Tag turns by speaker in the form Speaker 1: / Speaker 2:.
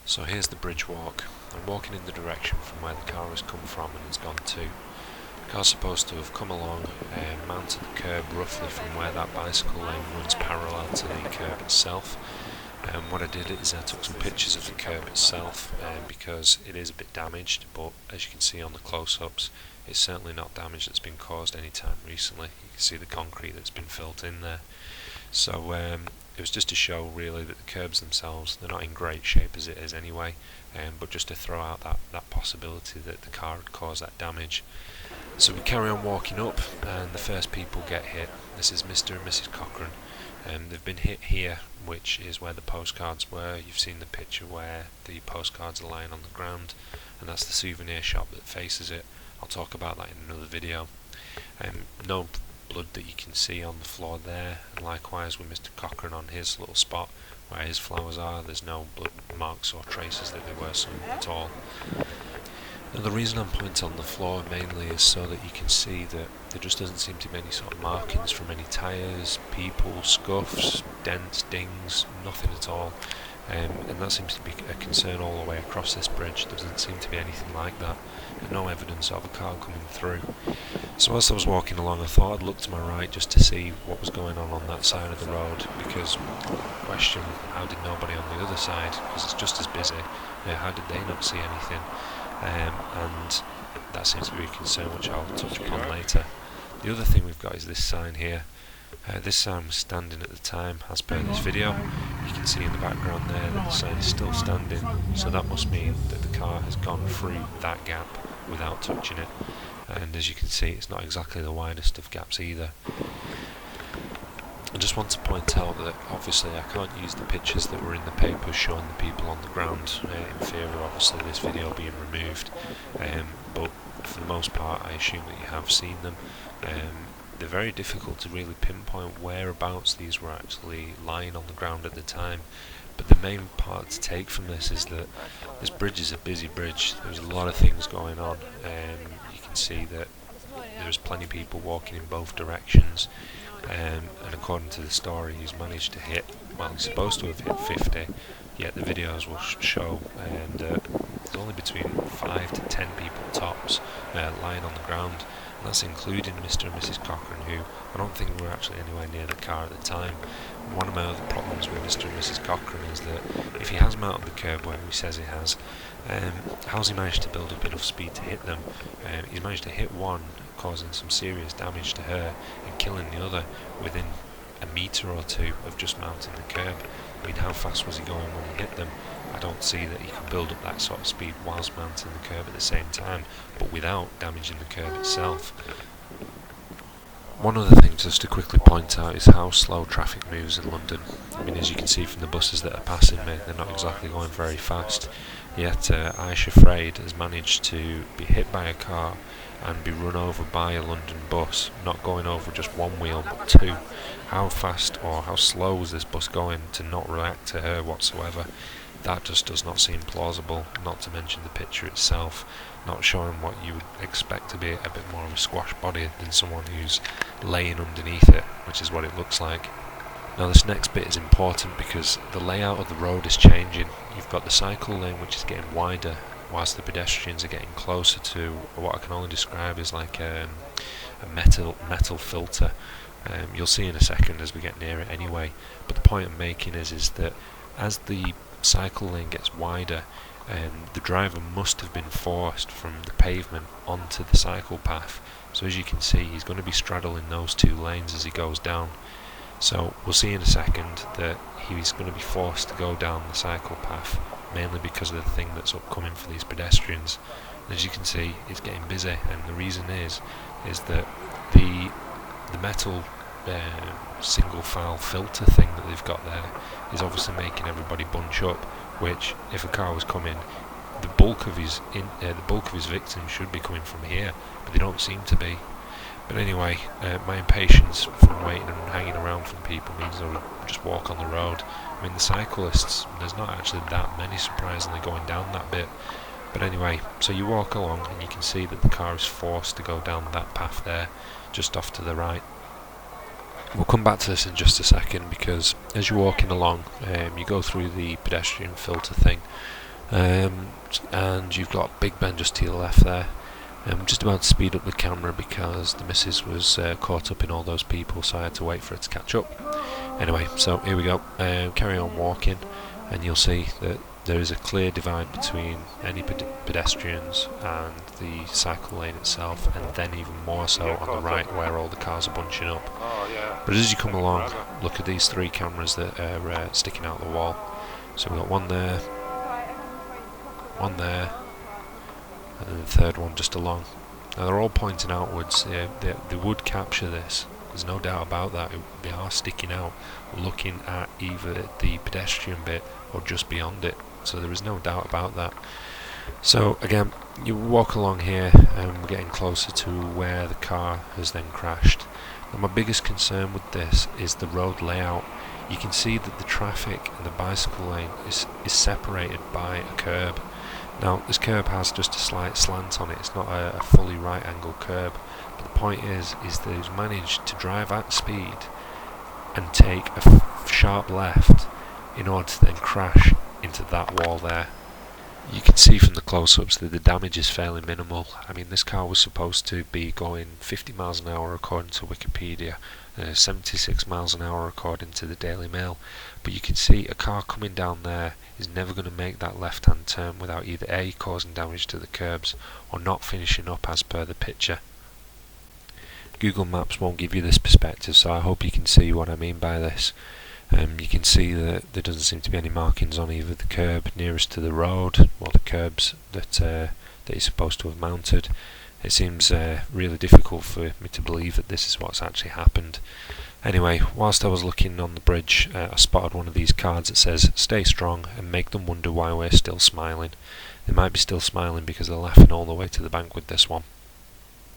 Speaker 1: So here's the bridge walk. I'm walking in the direction from where the car has come from and has gone to. The car's supposed to have come along and mounted the curb roughly from where that bicycle lane runs parallel to the curb itself. What I did is I took some pictures of the curb itself because it is a bit damaged, but as you can see on the close-ups, it's certainly not damage that's been caused any time recently. You can see the concrete that's been filled in there. So it was just to show really that the curbs themselves, they're not in great shape as it is anyway, but just to throw out that possibility that the car had caused that damage. So we carry on walking up and the first people get hit. This is Mr. and Mrs. Cochrane. They've been hit here, which is where the postcards were. You've seen the picture where the postcards are lying on the ground, and that's the souvenir shop that faces it. I'll talk about that in another video. No blood that you can see on the floor there, and likewise with Mr. Cochrane on his little spot where his flowers are, there's no blood marks or traces that there were some at all. Now the reason I'm pointing on the floor mainly is so that you can see that there just doesn't seem to be any sort of markings from any tyres, people, scuffs, dents, dings, nothing at all. And that seems to be a concern all the way across this bridge. There doesn't seem to be anything like that, and no evidence of a car coming through. So whilst I was walking along, I thought I'd look to my right just to see what was going on that side of the road, because question, how did nobody on the other side, because it's just as busy, how did they not see anything? And that seems to be a concern which I'll touch upon later. The other thing we've got is this sign here. This sign was standing at the time as per this video. You can see in the background there that the sign is still standing, so that must mean that the car has gone through that gap without touching it, and as you can see it's not exactly the widest of gaps either. I just want to point out that obviously I can't use the pictures that were in the paper showing the people on the ground in fear of obviously this video being removed, but for the most part I assume that you have seen them. They're very difficult to really pinpoint whereabouts these were actually lying on the ground at the time, but the main part to take from this is that this bridge is a busy bridge. There's a lot of things going on, you can see that there's plenty of people walking in both directions, and according to the story he's managed to hit, well he's supposed to have hit 50, yet the videos will show and there's only between 5 to 10 people tops lying on the ground. And that's including Mr. and Mrs. Cochrane, who I don't think were actually anywhere near the car at the time. One of my other problems with Mr. and Mrs. Cochrane is that if he has mounted the curb where he says he has, how's he managed to build up enough speed to hit them? He's managed to hit one, causing some serious damage to her, and killing the other within a metre or two of just mounting the curb. I mean, how fast was he going when he hit them? I don't see that he can build up that sort of speed whilst mounting the curb at the same time, but without damaging the curb itself. One other thing just to quickly point out is how slow traffic moves in London. I mean, as you can see from the buses that are passing me, they're not exactly going very fast, yet Aisha Fraid has managed to be hit by a car and be run over by a London bus, not going over just one wheel but two. How fast or how slow was this bus going to not react to her whatsoever? That just does not seem plausible, not to mention the picture itself, not showing what you would expect to be a bit more of a squash body than someone who's laying underneath it, which is what it looks like. Now this next bit is important because the layout of the road is changing. You've got the cycle lane which is getting wider, whilst the pedestrians are getting closer to what I can only describe as like a metal filter. You'll see in a second as we get near it anyway, but the point I'm making is that as the cycle lane gets wider, the driver must have been forced from the pavement onto the cycle path, so as you can see he's going to be straddling those two lanes as he goes down. So we'll see in a second that he's going to be forced to go down the cycle path, mainly because of the thing that's upcoming for these pedestrians. And as you can see it's getting busy, and the reason is that the metal single file filter thing that they've got there is obviously making everybody bunch up, which if a car was coming, the bulk of his victims should be coming from here, but they don't seem to be. But anyway, my impatience from waiting and hanging around from people means I would just walk on the road. I mean, the cyclists, there's not actually that many surprisingly going down that bit. But anyway, so you walk along and you can see that the car is forced to go down that path there, just off to the right. We'll come back to this in just a second, because as you're walking along, you go through the pedestrian filter thing, and you've got Big Ben just to your left there. I'm just about to speed up the camera because the missus was caught up in all those people, so I had to wait for it to catch up. Anyway, so here we go. Carry on walking, and you'll see that there is a clear divide between any pedestrians and the cycle lane itself, and then even more so on the right where all the cars are bunching up. But as you come along, look at these 3 cameras that are sticking out the wall. So we've got one there, and then the third one just along. Now they're all pointing outwards. They would capture this, there's no doubt about that. They are sticking out, looking at either the pedestrian bit or just beyond it, so there is no doubt about that. So again, you walk along here and we're getting closer to where the car has then crashed. And my biggest concern with this is the road layout. You can see that the traffic and the bicycle lane is separated by a curb. Now this curb has just a slight slant on it, it's not a fully right angle curb, but the point is that he's managed to drive at speed and take a sharp left in order to then crash into that wall there. You can see from the close-ups that the damage is fairly minimal. I mean, this car was supposed to be going 50 miles an hour according to Wikipedia, 76 miles an hour according to the Daily Mail, but you can see a car coming down there is never going to make that left-hand turn without either A, causing damage to the curbs, or not finishing up as per the picture. Google Maps won't give you this perspective, so I hope you can see what I mean by this. You can see that there doesn't seem to be any markings on either the curb nearest to the road or the curbs that he's supposed to have mounted. It seems really difficult for me to believe that this is what's actually happened. Anyway, whilst I was looking on the bridge, I spotted one of these cards that says "Stay strong and make them wonder why we're still smiling." They might be still smiling because they're laughing all the way to the bank with this one.